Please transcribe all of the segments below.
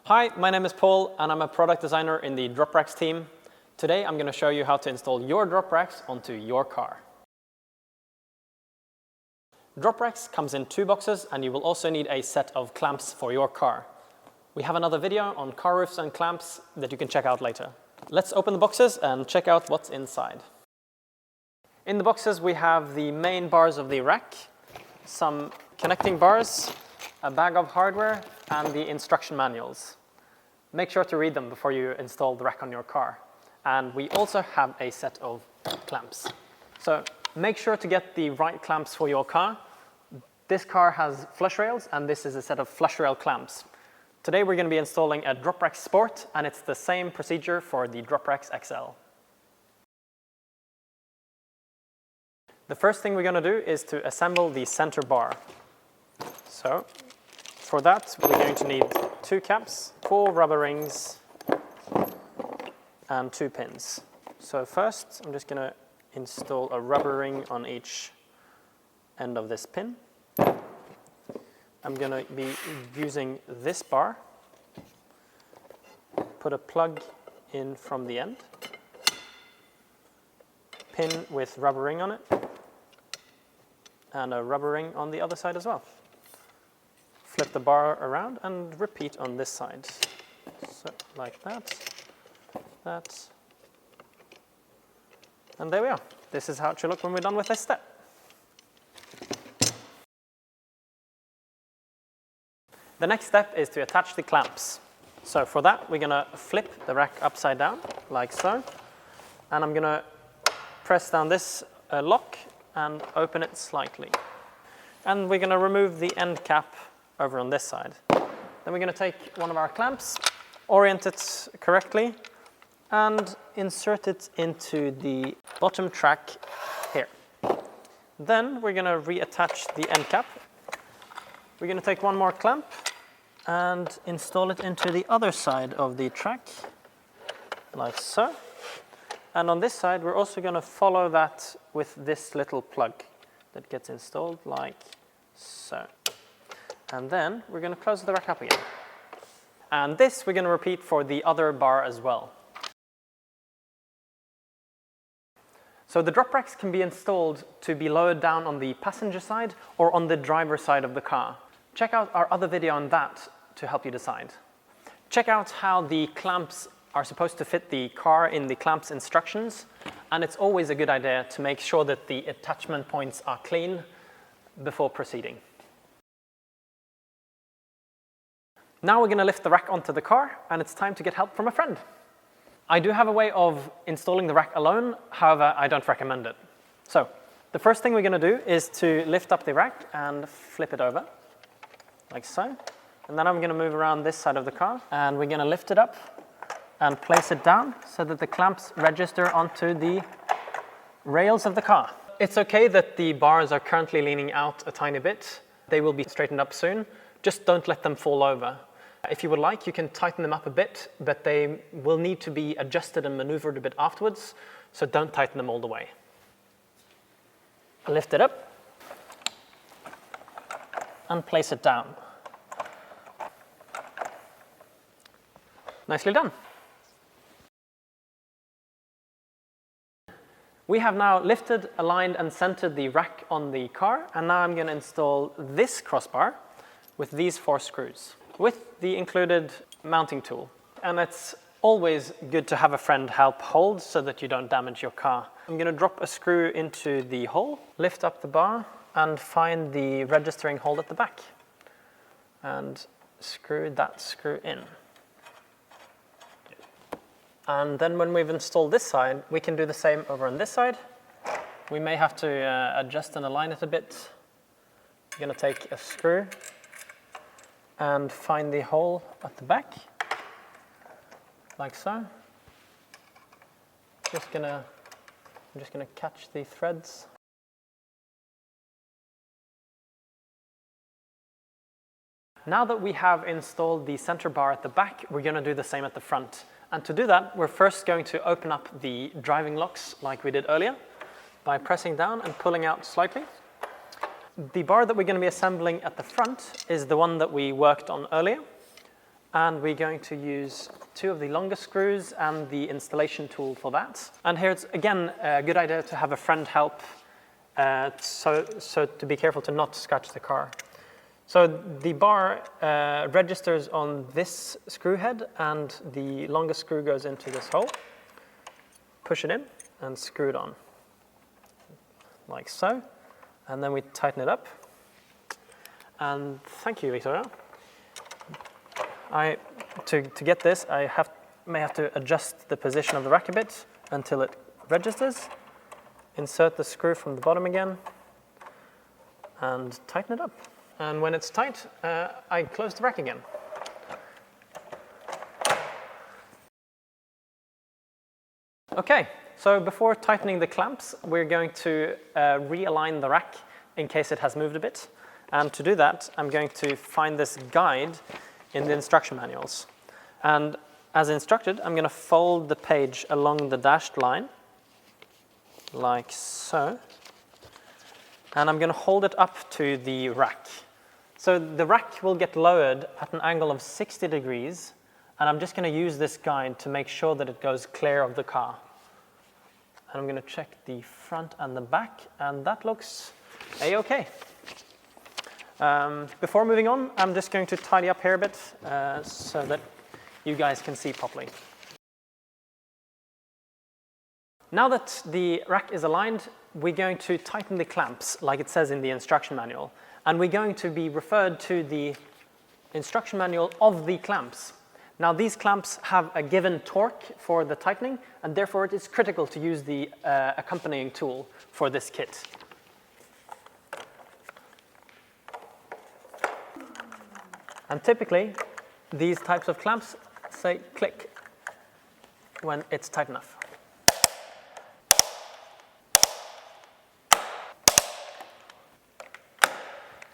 Hi, my name is Paul and I'm a product designer in the Dropracks team. Today I'm going to show you how to install your Dropracks onto your car. Dropracks comes in 2 boxes and you will also need a set of clamps for your car. We have another video on car roofs and clamps that you can check out later. Let's open the boxes and check out what's inside. In the boxes we have the main bars of the rack, some connecting bars, a bag of hardware and the instruction manuals. Make sure to read them before you install the rack on your car. And we also have a set of clamps. So make sure to get the right clamps for your car. This car has flush rails and this is a set of flush rail clamps. Today we're going to be installing a Dropracks Sport and it's the same procedure for the Dropracks XL. The first thing we're going to do is to assemble the center bar. So for that we're going to need 2 caps, 4 rubber rings and 2 pins. So first I'm just going to install a rubber ring on each end of this pin. I'm going to be using this bar, put a plug in from the end, pin with rubber ring on it, and a rubber ring on the other side as well. Flip the bar around and repeat on this side. So like that, and there we are. This is how it should look when we're done with this step. The next step is to attach the clamps. So for that, we're going to flip the rack upside down, like so. And I'm going to press down this lock and open it slightly. And we're going to remove the end cap over on this side. Then we're going to take one of our clamps, orient it correctly, and insert it into the bottom track here. Then we're going to reattach the end cap. We're going to take one more clamp and install it into the other side of the track, like so. And on this side, we're also going to follow that with this little plug that gets installed like so. And then we're going to close the rack up again. And this we're going to repeat for the other bar as well. So the Dropracks can be installed to be lowered down on the passenger side or on the driver's side of the car. Check out our other video on that to help you decide. Check out how the clamps are supposed to fit the car in the clamps instructions, and it's always a good idea to make sure that the attachment points are clean before proceeding. Now we're going to lift the rack onto the car and it's time to get help from a friend. I do have a way of installing the rack alone, however I don't recommend it. So the first thing we're going to do is to lift up the rack and flip it over, like so. And then I'm going to move around this side of the car and we're going to lift it up and place it down so that the clamps register onto the rails of the car. It's okay that the bars are currently leaning out a tiny bit. They will be straightened up soon. Just don't let them fall over. If you would like, you can tighten them up a bit, but they will need to be adjusted and maneuvered a bit afterwards, so don't tighten them all the way. Lift it up and place it down. Nicely done. We have now lifted, aligned and centered the rack on the car, and now I'm going to install this crossbar with these 4 screws, with the included mounting tool. And it's always good to have a friend help hold so that you don't damage your car. I'm going to drop a screw into the hole, lift up the bar and find the registering hole at the back and screw that screw in. And then when we've installed this side, we can do the same over on this side. We may have to adjust and align it a bit. I'm going to take a screw and find the hole at the back, like so. I'm just gonna catch the threads. Now that we have installed the center bar at the back, we're going to do the same at the front. And to do that, we're first going to open up the driving locks like we did earlier by pressing down and pulling out slightly. The bar that we're going to be assembling at the front is the one that we worked on earlier. And we're going to use 2 of the longest screws and the installation tool for that. And here it's again a good idea to have a friend help, so to be careful to not scratch the car. So the bar registers on this screw head, and the longest screw goes into this hole. Push it in and screw it on, like so. And then we tighten it up. And thank you, Victoria. To get this, I may have to adjust the position of the rack a bit until it registers. Insert the screw from the bottom again and tighten it up. And when it's tight, I close the rack again. Okay, so before tightening the clamps, we're going to realign the rack in case it has moved a bit. And to do that, I'm going to find this guide in the instruction manuals. And as instructed, I'm going to fold the page along the dashed line, like so. And I'm going to hold it up to the rack. So the rack will get lowered at an angle of 60 degrees, and I'm just going to use this guide to make sure that it goes clear of the car. And I'm going to check the front and the back, and that looks a-okay. Before moving on, I'm just going to tidy up here a bit so that you guys can see properly. Now that the rack is aligned, we're going to tighten the clamps like it says in the instruction manual. And we're going to be referred to the instruction manual of the clamps. Now these clamps have a given torque for the tightening, and therefore it is critical to use the accompanying tool for this kit. And typically, these types of clamps say click when it's tight enough.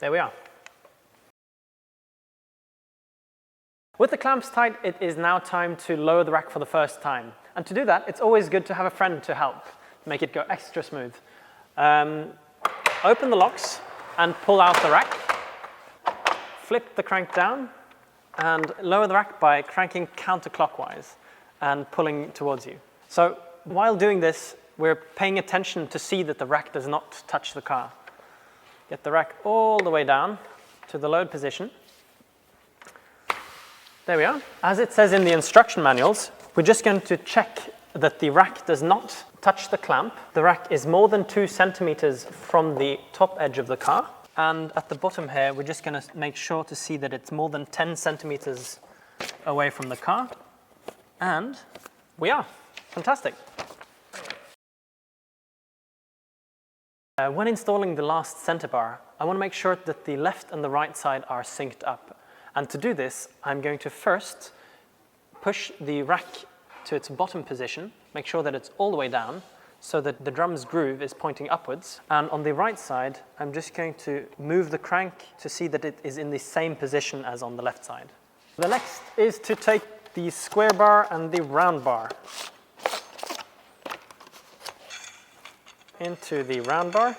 There we are. With the clamps tight, it is now time to lower the rack for the first time. And to do that, it's always good to have a friend to help, make it go extra smooth. Open the locks and pull out the rack. Flip the crank down and lower the rack by cranking counterclockwise and pulling towards you. So while doing this, we're paying attention to see that the rack does not touch the car. Get the rack all the way down to the load position. There we are. As it says in the instruction manuals, we're just going to check that the rack does not touch the clamp. The rack is more than 2 centimeters from the top edge of the car. And at the bottom here, we're just going to make sure to see that it's more than 10 centimeters away from the car. And we are. Fantastic. When installing the last center bar, I want to make sure that the left and the right side are synced up. And to do this, I'm going to first push the rack to its bottom position, make sure that it's all the way down, so that the drum's groove is pointing upwards. And on the right side, I'm just going to move the crank to see that it is in the same position as on the left side. The next is to take the square bar and the round bar into the round bar.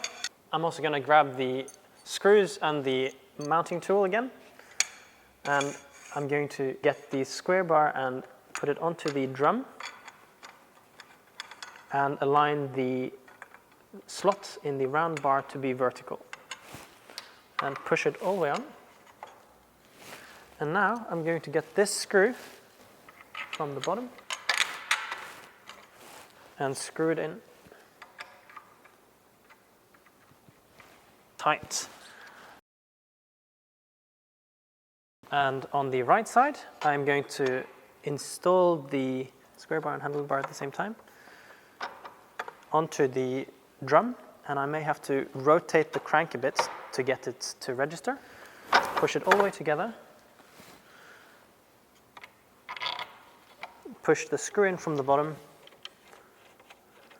I'm also going to grab the screws and the mounting tool again. And I'm going to get the square bar and put it onto the drum and align the slot in the round bar to be vertical. And push it all the way on. And now I'm going to get this screw from the bottom and screw it in tight. And on the right side, I'm going to install the square bar and handlebar at the same time onto the drum, and I may have to rotate the crank a bit to get it to register. Push it all the way together. Push the screw in from the bottom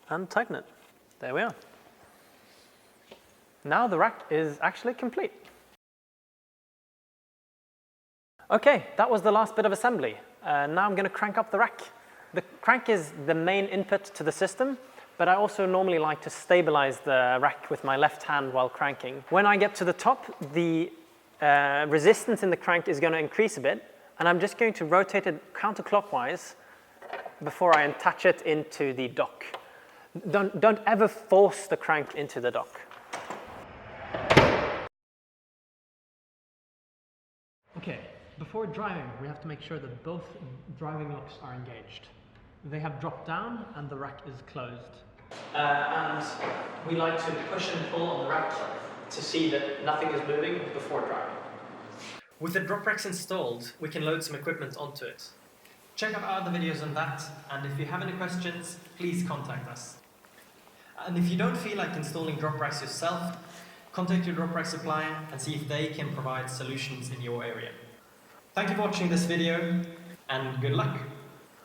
and tighten it. There we are. Now the rack is actually complete. Okay, that was the last bit of assembly. Now I'm going to crank up the rack. The crank is the main input to the system, but I also normally like to stabilize the rack with my left hand while cranking. When I get to the top, the resistance in the crank is going to increase a bit, and I'm just going to rotate it counterclockwise before I attach it into the dock. Don't ever force the crank into the dock. Okay, before driving, we have to make sure that both driving locks are engaged. They have dropped down and the rack is closed. And we like to push and pull on the rack to see that nothing is moving before driving. With the Dropracks installed, we can load some equipment onto it. Check out our other videos on that, and if you have any questions, please contact us. And if you don't feel like installing Dropracks yourself, contact your Dropracks supplier and see if they can provide solutions in your area. Thank you for watching this video, and good luck!